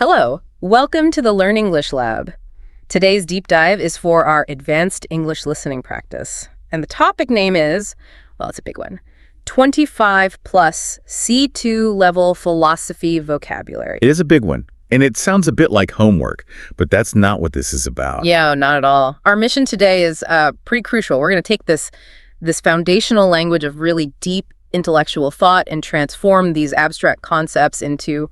Hello, welcome to the Learn English Lab. Today's deep dive is for our advanced English listening practice. And the topic name is, well, it's a big one, 25 plus C2 level philosophy vocabulary. It is a big one, and it sounds a bit like homework, but that's not what this is about. Yeah, not at all. Our mission today is pretty crucial. We're going to take this foundational language of really deep intellectual thought and transform these abstract concepts into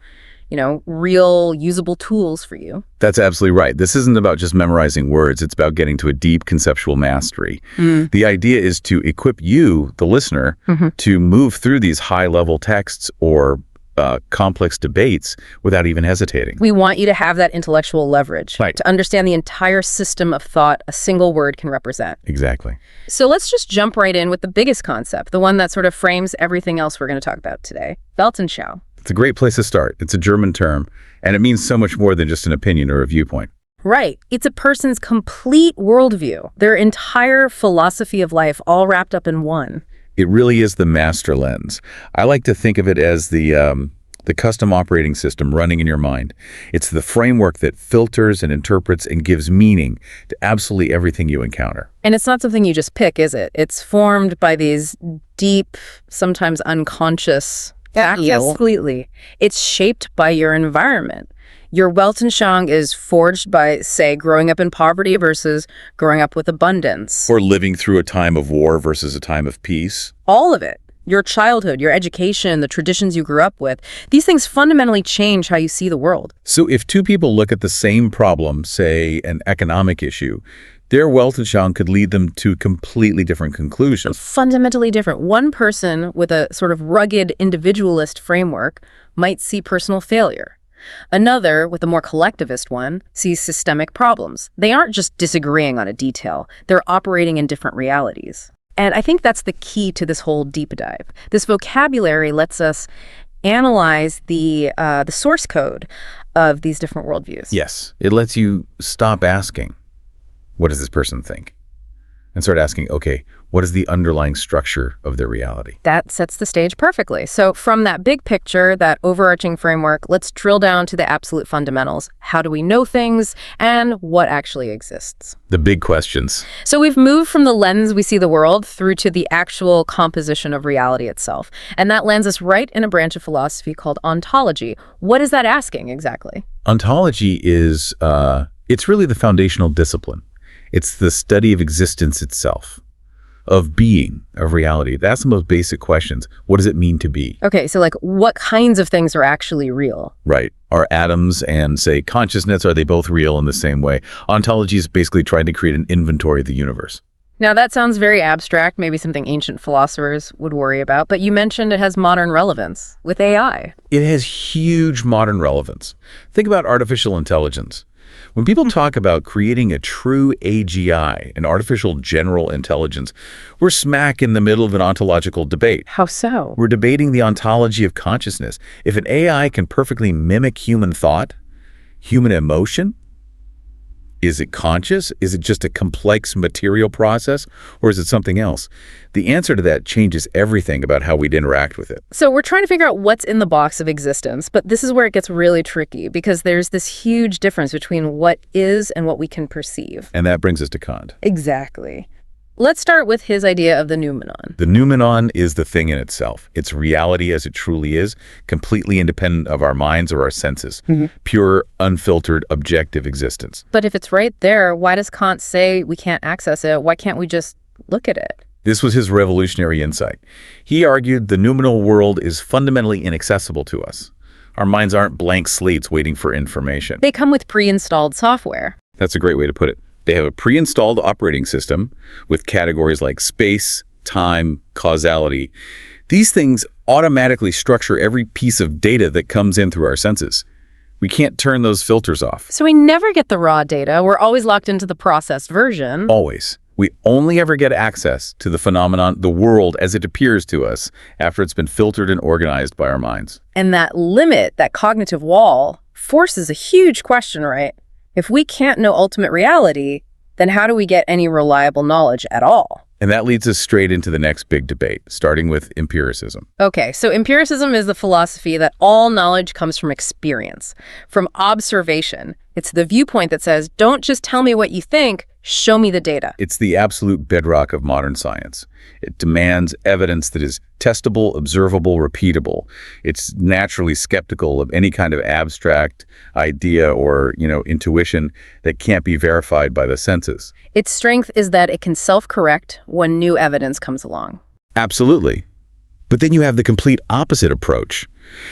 real usable tools for you. That's absolutely right. This isn't about just memorizing words. It's about getting to a deep conceptual mastery. The idea is to equip you, the listener, to move through these high-level texts or complex debates without even hesitating. We want you to have that intellectual leverage Right. to understand the entire system of thought a single word can represent. Exactly. So let's just jump right in with the biggest concept, the one that sort of frames everything else we're going to talk about today, Weltanschauung. It's a great place to start. It's a German term, and it means so much more than just an opinion or a viewpoint. Right. It's a person's complete worldview, their entire philosophy of life, all wrapped up in one. It really is the master lens. I like to think of it as the custom operating system running in your mind. It's the framework that filters and interprets and gives meaning to absolutely everything you encounter. And it's not something you just pick, is it? It's formed by these deep, sometimes unconscious factors. Completely. It's shaped by your environment. Your Weltanschauung is forged by, say, growing up in poverty versus growing up with abundance. Or living through a time of war versus a time of peace. All of it. Your childhood, your education, the traditions you grew up with. These things fundamentally change how you see the world. So if two people look at the same problem, say an economic issue, their Weltanschauung could lead them to completely different conclusions. Fundamentally different. One person with a sort of rugged individualist framework might see personal failure. Another, with a more collectivist one, sees systemic problems. They aren't just disagreeing on a detail. They're operating in different realities. And I think that's the key to this whole deep dive. This vocabulary lets us analyze the source code of these different worldviews. Yes, it lets you stop asking, what does this person think? And start asking, okay, what is the underlying structure of their reality? That sets the stage perfectly. So from that big picture, that overarching framework, let's drill down to the absolute fundamentals. How do we know things and what actually exists? The big questions. So we've moved from the lens we see the world through to the actual composition of reality itself. And that lands us right in a branch of philosophy called ontology. What is that asking exactly? Ontology is, it's really the foundational discipline. It's the study of existence itself, of being, of reality. That's the most basic questions. What does it mean to be? Okay, so like what kinds of things are actually real? Right. Are atoms and, say, consciousness, are they both real in the same way? Ontology is basically trying to create an inventory of the universe. Now that sounds very abstract, maybe something ancient philosophers would worry about, but you mentioned it has modern relevance with AI. It has huge modern relevance. Think about artificial intelligence. When people talk about creating a true AGI, an artificial general intelligence, we're smack in the middle of an ontological debate. How so? We're debating the ontology of consciousness. If an AI can perfectly mimic human thought, human emotion, is it conscious? Is it just a complex material process? Or is it something else? The answer to that changes everything about how we'd interact with it. So we're trying to figure out what's in the box of existence, but this is where it gets really tricky because there's this huge difference between what is and what we can perceive. And that brings us to Kant. Exactly. Let's start with his idea of the noumenon. The noumenon is the thing in itself. It's reality as it truly is, completely independent of our minds or our senses. Pure, unfiltered, objective existence. But if it's right there, why does Kant say we can't access it? Why can't we just look at it? This was his revolutionary insight. He argued the noumenal world is fundamentally inaccessible to us. Our minds aren't blank slates waiting for information. They come with pre-installed software. That's a great way to put it. They have a pre-installed operating system with categories like space, time, causality. These things automatically structure every piece of data that comes in through our senses. We can't turn those filters off. So we never get the raw data. We're always locked into the processed version. Always. We only ever get access to the phenomenon, the world, as it appears to us after it's been filtered and organized by our minds. And that limit, that cognitive wall, forces a huge question, right? If we can't know ultimate reality, then how do we get any reliable knowledge at all? And that leads us straight into the next big debate, starting with empiricism. Okay, so empiricism is the philosophy that all knowledge comes from experience, from observation. It's the viewpoint that says, don't just tell me what you think, show me the data. It's the absolute bedrock of modern science. It demands evidence that is testable, observable, repeatable. It's naturally skeptical of any kind of abstract idea or, intuition that can't be verified by the senses. Its strength is that it can self-correct when new evidence comes along. Absolutely. But then you have the complete opposite approach.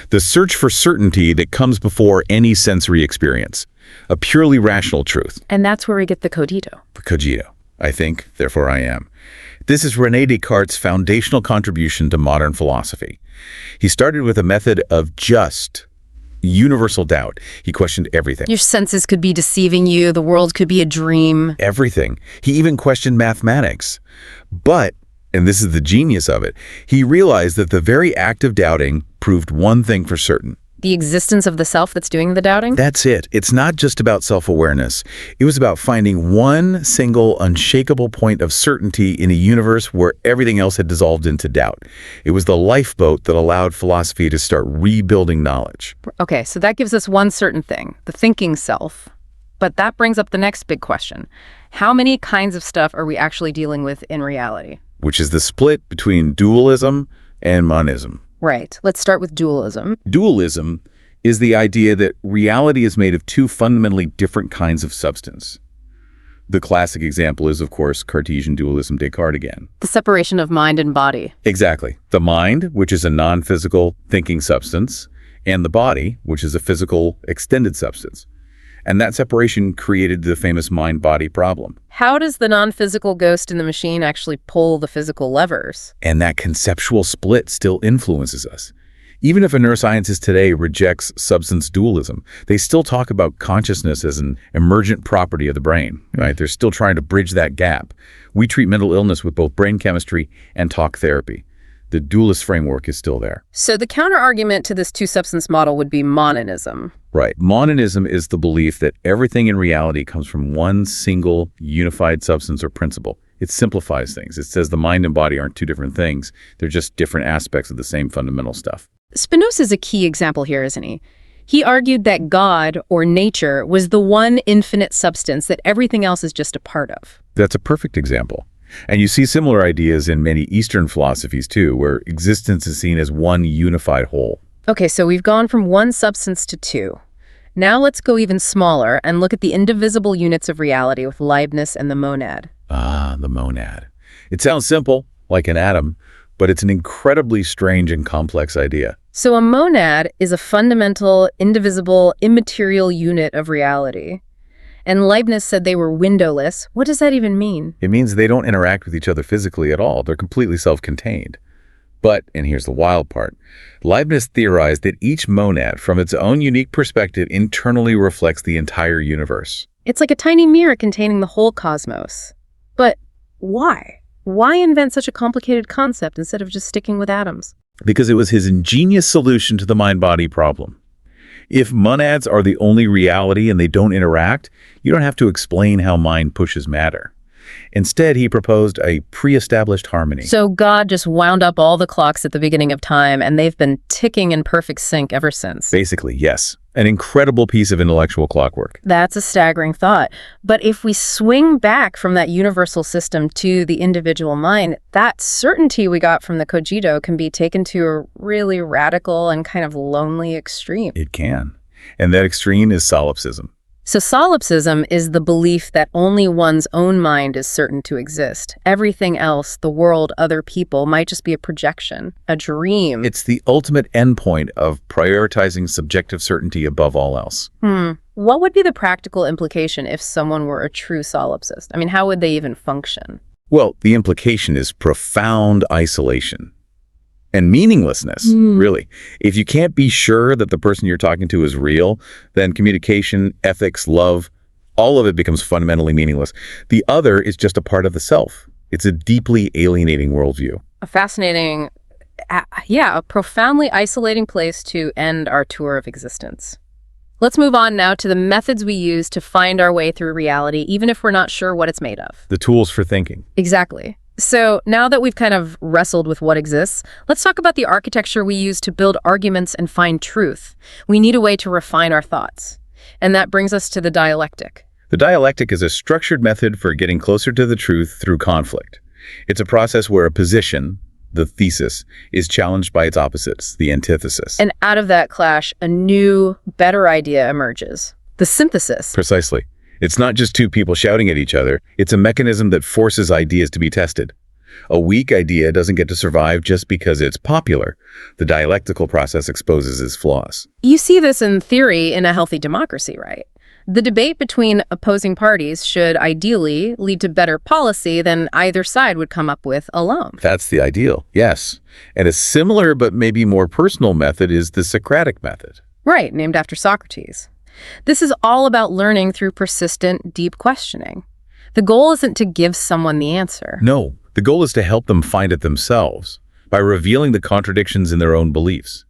The search for certainty that comes before any sensory experience. A purely rational truth. And that's where we get the cogito. The cogito. I think, therefore I am. This is René Descartes' foundational contribution to modern philosophy. He started with a method of just universal doubt. He questioned everything. Your senses could be deceiving you. The world could be a dream. Everything. He even questioned mathematics. But, and this is the genius of it, he realized that the very act of doubting proved one thing for certain. The existence of the self that's doing the doubting? That's it. It's not just about self-awareness. It was about finding one single, unshakable point of certainty in a universe where everything else had dissolved into doubt. It was the lifeboat that allowed philosophy to start rebuilding knowledge. Okay, so that gives us one certain thing, the thinking self. But that brings up the next big question. How many kinds of stuff are we actually dealing with in reality? Which is the split between dualism and monism. Right. Let's start with dualism. Dualism is the idea that reality is made of two fundamentally different kinds of substance. The classic example is, of course, Cartesian dualism, Descartes again. The separation of mind and body. Exactly. The mind, which is a non-physical thinking substance, and the body, which is a physical extended substance. And that separation created the famous mind-body problem. How does the non-physical ghost in the machine actually pull the physical levers? And that conceptual split still influences us. Even if a neuroscientist today rejects substance dualism, they still talk about consciousness as an emergent property of the brain, right? They're still trying to bridge that gap. We treat mental illness with both brain chemistry and talk therapy. The dualist framework is still there. So the counter-argument to this two-substance model would be monism. Right. Monism is the belief that everything in reality comes from one single unified substance or principle. It simplifies things. It says the mind and body aren't two different things. They're just different aspects of the same fundamental stuff. Spinoza's a key example here, isn't he? He argued that God, or nature, was the one infinite substance that everything else is just a part of. That's a perfect example. And you see similar ideas in many Eastern philosophies, too, where existence is seen as one unified whole. Okay, so we've gone from one substance to two. Now let's go even smaller and look at the indivisible units of reality with Leibniz and the monad. Ah, the monad. It sounds simple, like an atom, but it's an incredibly strange and complex idea. So a monad is a fundamental, indivisible, immaterial unit of reality. And Leibniz said they were windowless. What does that even mean? It means they don't interact with each other physically at all. They're completely self-contained. But, and here's the wild part, Leibniz theorized that each monad, from its own unique perspective, internally reflects the entire universe. It's like a tiny mirror containing the whole cosmos. But why? Why invent such a complicated concept instead of just sticking with atoms? Because it was his ingenious solution to the mind-body problem. If monads are the only reality and they don't interact, you don't have to explain how mind pushes matter. Instead, he proposed a pre-established harmony. So God just wound up all the clocks at the beginning of time, and they've been ticking in perfect sync ever since. Basically, yes. An incredible piece of intellectual clockwork. That's a staggering thought. But if we swing back from that universal system to the individual mind, that certainty we got from the cogito can be taken to a really radical and kind of lonely extreme. It can. And that extreme is solipsism. So solipsism is the belief that only one's own mind is certain to exist. Everything else, the world, other people, might just be a projection, a dream. It's the ultimate endpoint of prioritizing subjective certainty above all else. What would be the practical implication if someone were a true solipsist? I mean, how would they even function? Well, the implication is profound isolation. And meaninglessness, really. If you can't be sure that the person you're talking to is real, then communication, ethics, love, all of it becomes fundamentally meaningless. The other is just a part of the self. It's a deeply alienating worldview. A fascinating, a profoundly isolating place to end our tour of existence. Let's move on now to the methods we use to find our way through reality, even if we're not sure what it's made of. The tools for thinking. Exactly. So now that we've kind of wrestled with what exists, let's talk about the architecture we use to build arguments and find truth. We need a way to refine our thoughts. And that brings us to the dialectic. The dialectic is a structured method for getting closer to the truth through conflict. It's a process where a position, the thesis, is challenged by its opposites, the antithesis. And out of that clash, a new, better idea emerges. The synthesis. Precisely. It's not just two people shouting at each other. It's a mechanism that forces ideas to be tested. A weak idea doesn't get to survive just because it's popular. The dialectical process exposes its flaws. You see this in theory in a healthy democracy, right? The debate between opposing parties should ideally lead to better policy than either side would come up with alone. That's the ideal, yes. And a similar but maybe more personal method is the Socratic method. Right, named after Socrates. This is all about learning through persistent, deep questioning. The goal isn't to give someone the answer. No, the goal is to help them find it themselves by revealing the contradictions in their own beliefs.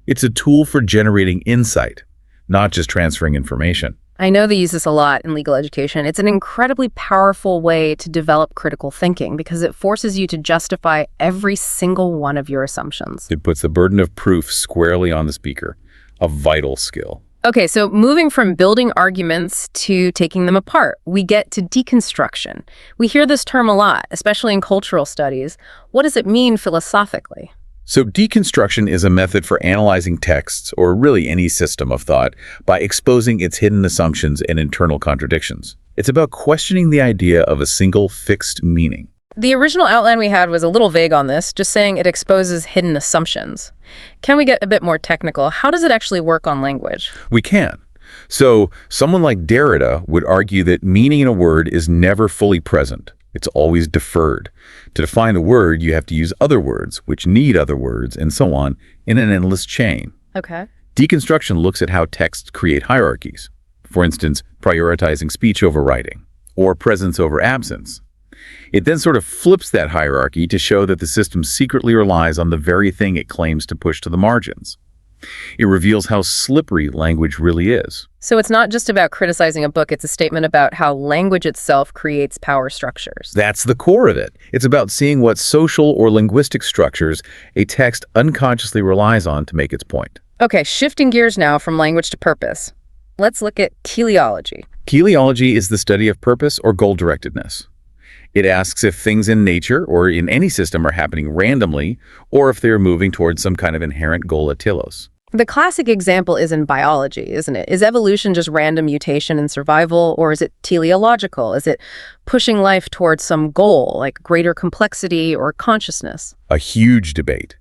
It's a tool for generating insight, not just transferring information. I know they use this a lot in legal education. It's an incredibly powerful way to develop critical thinking because it forces you to justify every single one of your assumptions. It puts the burden of proof squarely on the speaker, a vital skill. Okay, so moving from building arguments to taking them apart, we get to deconstruction. We hear this term a lot, especially in cultural studies. What does it mean philosophically? So deconstruction is a method for analyzing texts, or really any system of thought, by exposing its hidden assumptions and internal contradictions. It's about questioning the idea of a single fixed meaning. The original outline we had was a little vague on this, just saying it exposes hidden assumptions. Can we get a bit more technical? How does it actually work on language? We can. So someone like Derrida would argue that meaning in a word is never fully present. It's always deferred. To define the word, you have to use other words, which need other words, and so on, in an endless chain. Okay. Deconstruction looks at how texts create hierarchies. For instance, prioritizing speech over writing, or presence over absence. It then sort of flips that hierarchy to show that the system secretly relies on the very thing it claims to push to the margins. It reveals how slippery language really is. So it's not just about criticizing a book, it's a statement about how language itself creates power structures. That's the core of it. It's about seeing what social or linguistic structures a text unconsciously relies on to make its point. Okay, shifting gears now from language to purpose. Let's look at teleology. Teleology is the study of purpose or goal-directedness. It asks if things in nature or in any system are happening randomly, or if they are moving towards some kind of inherent goal at telos. The classic example is in biology, isn't it? Is evolution just random mutation and survival, or is it teleological? Is it pushing life towards some goal, like greater complexity or consciousness? A huge debate.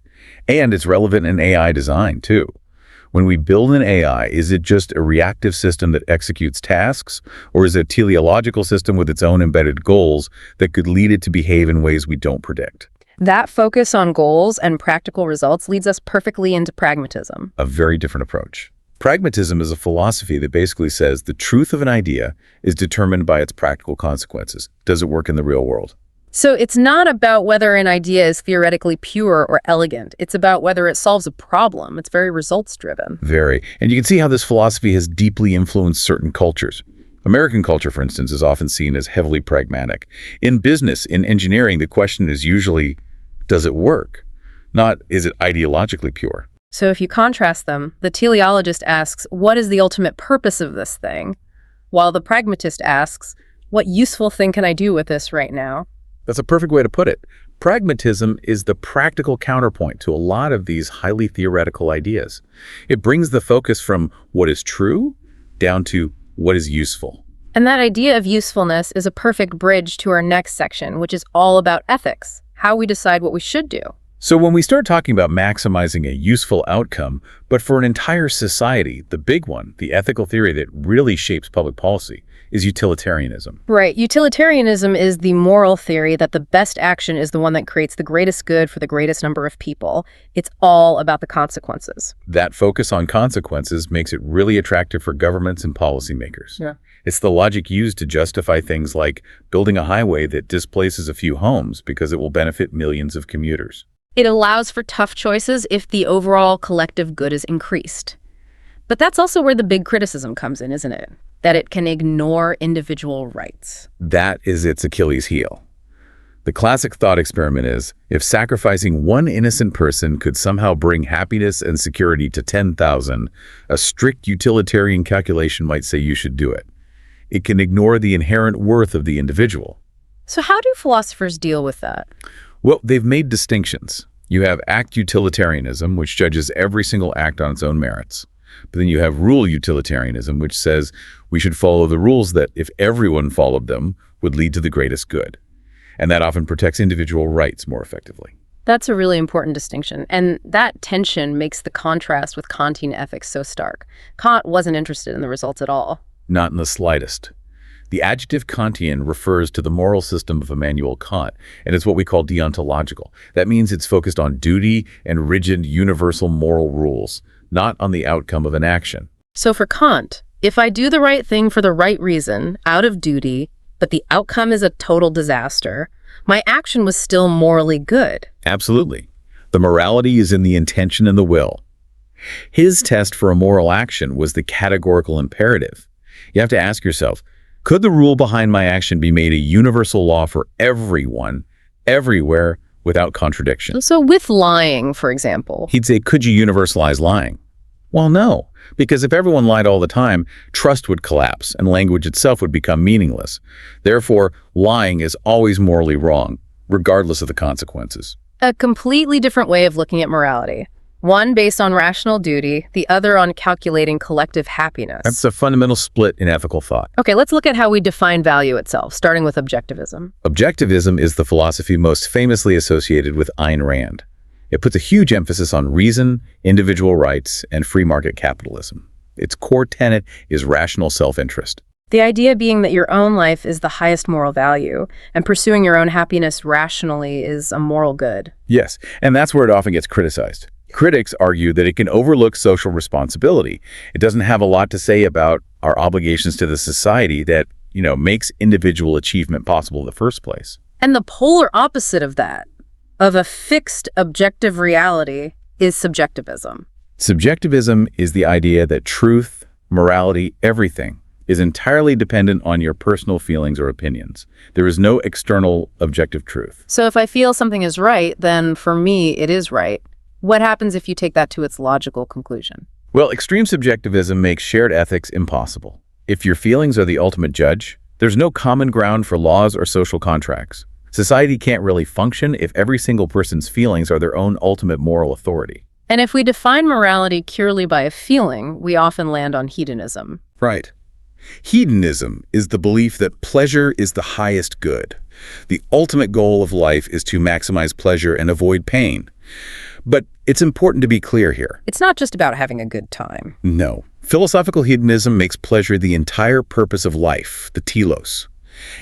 And it's relevant in AI design, too. When we build an AI, is it just a reactive system that executes tasks, or is it a teleological system with its own embedded goals that could lead it to behave in ways we don't predict? That focus on goals and practical results leads us perfectly into pragmatism. A very different approach. Pragmatism is a philosophy that basically says the truth of an idea is determined by its practical consequences. Does it work in the real world? So it's not about whether an idea is theoretically pure or elegant. It's about whether it solves a problem. It's very results-driven. Very. And you can see how this philosophy has deeply influenced certain cultures. American culture, for instance, is often seen as heavily pragmatic. In business, in engineering, the question is usually, does it work? Not, is it ideologically pure? So if you contrast them, the teleologist asks, what is the ultimate purpose of this thing? While the pragmatist asks, what useful thing can I do with this right now? That's a perfect way to put it. Pragmatism is the practical counterpoint to a lot of these highly theoretical ideas. It brings the focus from what is true down to what is useful. And that idea of usefulness is a perfect bridge to our next section, which is all about ethics, how we decide what we should do. So when we start talking about maximizing a useful outcome, but for an entire society, the big one, the ethical theory that really shapes public policy, is utilitarianism. Right. Utilitarianism is the moral theory that the best action is the one that creates the greatest good for the greatest number of people. It's all about the consequences. That focus on consequences makes it really attractive for governments and policymakers. Yeah. It's the logic used to justify things like building a highway that displaces a few homes because it will benefit millions of commuters. It allows for tough choices if the overall collective good is increased. But that's also where the big criticism comes in, isn't it? That it can ignore individual rights. That is its Achilles heel. The classic thought experiment is, if sacrificing one innocent person could somehow bring happiness and security to 10,000, a strict utilitarian calculation might say you should do it. It can ignore the inherent worth of the individual. So how do philosophers deal with that? Well, they've made distinctions. You have act utilitarianism, which judges every single act on its own merits. But then you have rule utilitarianism, which says we should follow the rules that, if everyone followed them, would lead to the greatest good. And that often protects individual rights more effectively. That's a really important distinction. And that tension makes the contrast with Kantian ethics so stark. Kant wasn't interested in the results at all. Not in the slightest. The adjective Kantian refers to the moral system of Immanuel Kant, and it's what we call deontological. That means it's focused on duty and rigid universal moral rules, not on the outcome of an action. So for Kant, if I do the right thing for the right reason, out of duty, but the outcome is a total disaster, my action was still morally good. Absolutely. The morality is in the intention and the will. His test for a moral action was the categorical imperative. You have to ask yourself, could the rule behind my action be made a universal law for everyone, everywhere, without contradiction? So with lying, for example. He'd say, could you universalize lying? Well, no, because if everyone lied all the time, trust would collapse and language itself would become meaningless. Therefore, lying is always morally wrong, regardless of the consequences. A completely different way of looking at morality. One based on rational duty, the other on calculating collective happiness. That's a fundamental split in ethical thought. Okay, let's look at how we define value itself, starting with objectivism. Objectivism is the philosophy most famously associated with Ayn Rand. It puts a huge emphasis on reason, individual rights, and free market capitalism. Its core tenet is rational self-interest. The idea being that your own life is the highest moral value, and pursuing your own happiness rationally is a moral good. Yes, and that's where it often gets criticized. Critics argue that it can overlook social responsibility. It doesn't have a lot to say about our obligations to the society that, makes individual achievement possible in the first place. And the polar opposite of that, of a fixed objective reality, is subjectivism. Subjectivism is the idea that truth, morality, everything is entirely dependent on your personal feelings or opinions. There is no external objective truth. So if I feel something is right, then for me it is right. What happens if you take that to its logical conclusion? Well, extreme subjectivism makes shared ethics impossible. If your feelings are the ultimate judge, there's no common ground for laws or social contracts. Society can't really function if every single person's feelings are their own ultimate moral authority. And if we define morality purely by a feeling, we often land on hedonism. Right. Hedonism is the belief that pleasure is the highest good. The ultimate goal of life is to maximize pleasure and avoid pain. But it's important to be clear here. It's not just about having a good time. No. Philosophical hedonism makes pleasure the entire purpose of life, the telos.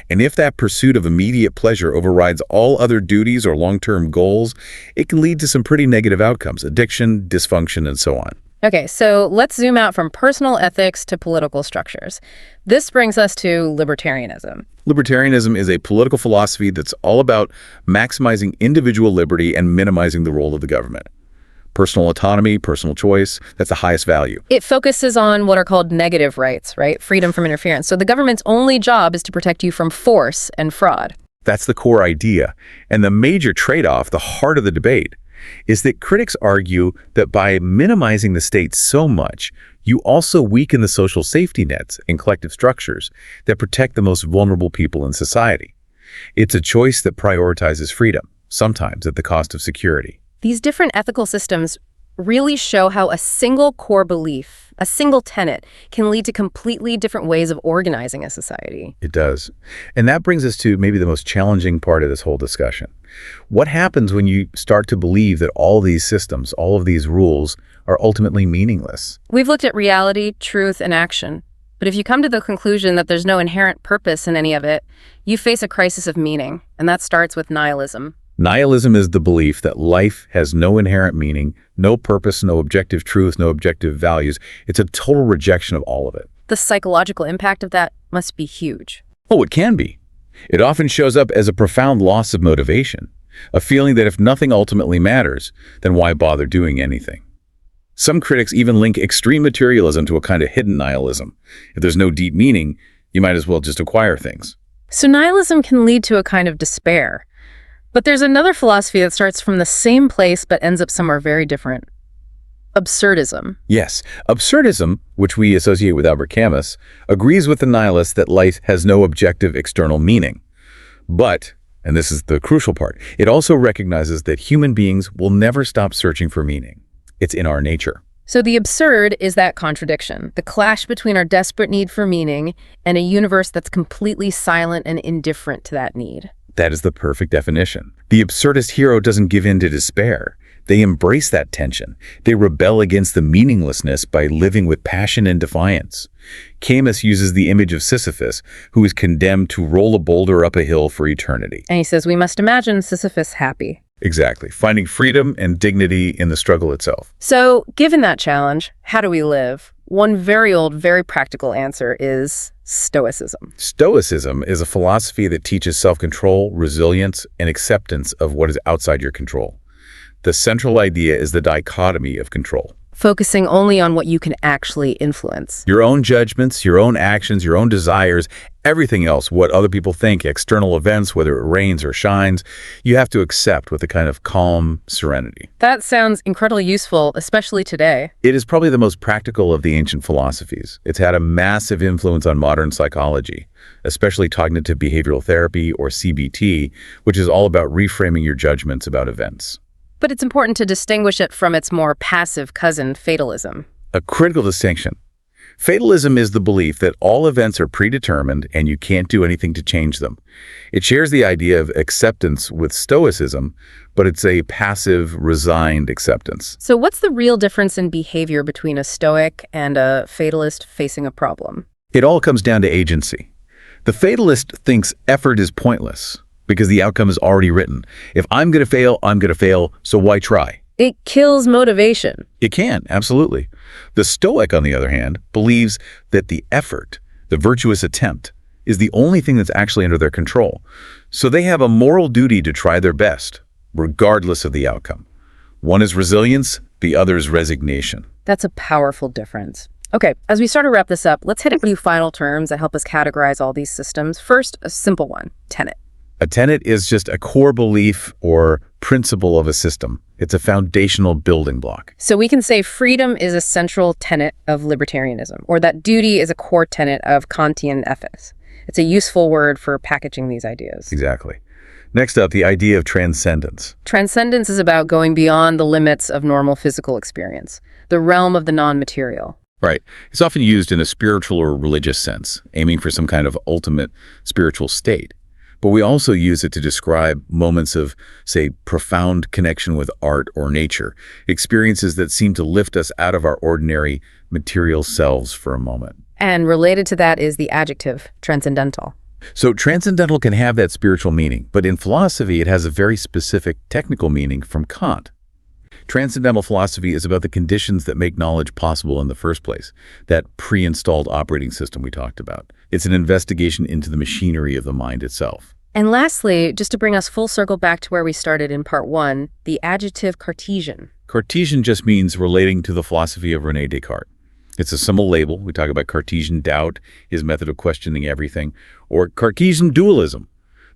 And if that pursuit of immediate pleasure overrides all other duties or long-term goals, it can lead to some pretty negative outcomes, addiction, dysfunction, and so on. Okay, so let's zoom out from personal ethics to political structures. This brings us to libertarianism. Libertarianism is a political philosophy that's all about maximizing individual liberty and minimizing the role of the government. Personal autonomy, personal choice, that's the highest value. It focuses on what are called negative rights, right? Freedom from interference. So the government's only job is to protect you from force and fraud. That's the core idea. And the major trade-off, the heart of the debate, is that critics argue that by minimizing the state so much, you also weaken the social safety nets and collective structures that protect the most vulnerable people in society. It's a choice that prioritizes freedom, sometimes at the cost of security. These different ethical systems really show how a single core belief, a single tenet, can lead to completely different ways of organizing a society. It does. And that brings us to maybe the most challenging part of this whole discussion. What happens when you start to believe that all these systems, all of these rules, are ultimately meaningless? We've looked at reality, truth, and action. But if you come to the conclusion that there's no inherent purpose in any of it, you face a crisis of meaning, and that starts with nihilism. Nihilism is the belief that life has no inherent meaning, no purpose, no objective truth, no objective values. It's a total rejection of all of it. The psychological impact of that must be huge. Oh, it can be. It often shows up as a profound loss of motivation, a feeling that if nothing ultimately matters, then why bother doing anything? Some critics even link extreme materialism to a kind of hidden nihilism. If there's no deep meaning, you might as well just acquire things. So nihilism can lead to a kind of despair. But there's another philosophy that starts from the same place but ends up somewhere very different. Absurdism. Yes, absurdism, which we associate with Albert Camus, agrees with the nihilist that life has no objective external meaning. But, and this is the crucial part, it also recognizes that human beings will never stop searching for meaning. It's in our nature. So the absurd is that contradiction, the clash between our desperate need for meaning and a universe that's completely silent and indifferent to that need. That is the perfect definition. The absurdist hero doesn't give in to despair. They embrace that tension. They rebel against the meaninglessness by living with passion and defiance. Camus uses the image of Sisyphus, who is condemned to roll a boulder up a hill for eternity. And he says we must imagine Sisyphus happy. Exactly, finding freedom and dignity in the struggle itself. So, given that challenge, how do we live? One very old, very practical answer is Stoicism. Stoicism is a philosophy that teaches self-control, resilience, and acceptance of what is outside your control. The central idea is the dichotomy of control. Focusing only on what you can actually influence. Your own judgments, your own actions, your own desires, everything else, what other people think, external events, whether it rains or shines, you have to accept with a kind of calm serenity. That sounds incredibly useful, especially today. It is probably the most practical of the ancient philosophies. It's had a massive influence on modern psychology, especially cognitive behavioral therapy, or CBT, which is all about reframing your judgments about events. But it's important to distinguish it from its more passive cousin, fatalism. A critical distinction. Fatalism is the belief that all events are predetermined and you can't do anything to change them. It shares the idea of acceptance with Stoicism, but it's a passive, resigned acceptance. So what's the real difference in behavior between a Stoic and a fatalist facing a problem? It all comes down to agency. The fatalist thinks effort is pointless because the outcome is already written. If I'm going to fail, so why try? It kills motivation. It can, absolutely. The Stoic, on the other hand, believes that the effort, the virtuous attempt, is the only thing that's actually under their control. So they have a moral duty to try their best, regardless of the outcome. One is resilience, the other is resignation. That's a powerful difference. Okay, as we start to wrap this up, let's hit a few final terms that help us categorize all these systems. First, a simple one, tenet. A tenet is just a core belief or principle of a system. It's a foundational building block. So we can say freedom is a central tenet of libertarianism, or that duty is a core tenet of Kantian ethics. It's a useful word for packaging these ideas. Exactly. Next up, the idea of transcendence. Transcendence is about going beyond the limits of normal physical experience, the realm of the non-material. Right. It's often used in a spiritual or religious sense, aiming for some kind of ultimate spiritual state. But we also use it to describe moments of, say, profound connection with art or nature, experiences that seem to lift us out of our ordinary material selves for a moment. And related to that is the adjective, transcendental. So transcendental can have that spiritual meaning, but in philosophy it has a very specific technical meaning from Kant. Transcendental philosophy is about the conditions that make knowledge possible in the first place, that pre-installed operating system we talked about. It's an investigation into the machinery of the mind itself. And lastly, just to bring us full circle back to where we started in part one, the adjective Cartesian. Cartesian just means relating to the philosophy of René Descartes. It's a symbol label. We talk about Cartesian doubt, his method of questioning everything, or Cartesian dualism,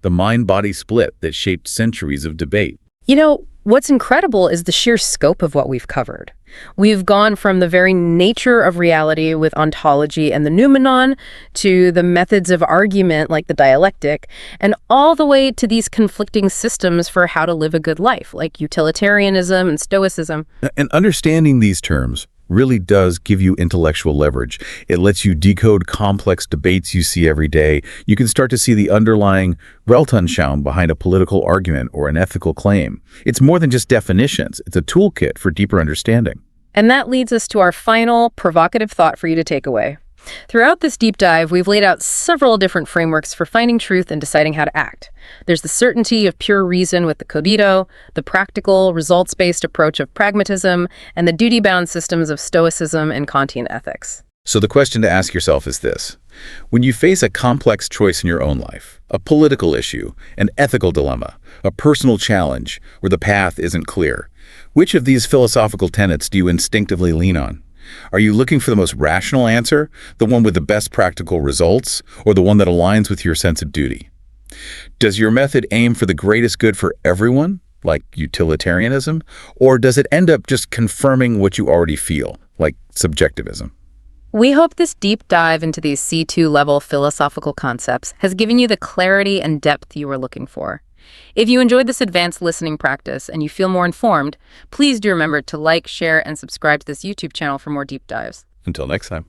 the mind-body split that shaped centuries of debate. You know, what's incredible is the sheer scope of what we've covered. We've gone from the very nature of reality with ontology and the noumenon to the methods of argument like the dialectic, and all the way to these conflicting systems for how to live a good life, like utilitarianism and stoicism. And understanding these terms really does give you intellectual leverage. It lets you decode complex debates you see every day. You can start to see the underlying Weltanschauung behind a political argument or an ethical claim. It's more than just definitions. It's a toolkit for deeper understanding. And that leads us to our final provocative thought for you to take away. Throughout this deep dive, we've laid out several different frameworks for finding truth and deciding how to act. There's the certainty of pure reason with the cogito, the practical, results-based approach of pragmatism, and the duty-bound systems of Stoicism and Kantian ethics. So the question to ask yourself is this. When you face a complex choice in your own life, a political issue, an ethical dilemma, a personal challenge where the path isn't clear, which of these philosophical tenets do you instinctively lean on? Are you looking for the most rational answer, the one with the best practical results, or the one that aligns with your sense of duty? Does your method aim for the greatest good for everyone, like utilitarianism, or does it end up just confirming what you already feel, like subjectivism? We hope this deep dive into these C2-level philosophical concepts has given you the clarity and depth you were looking for. If you enjoyed this advanced listening practice and you feel more informed, please do remember to like, share, and subscribe to this YouTube channel for more deep dives. Until next time.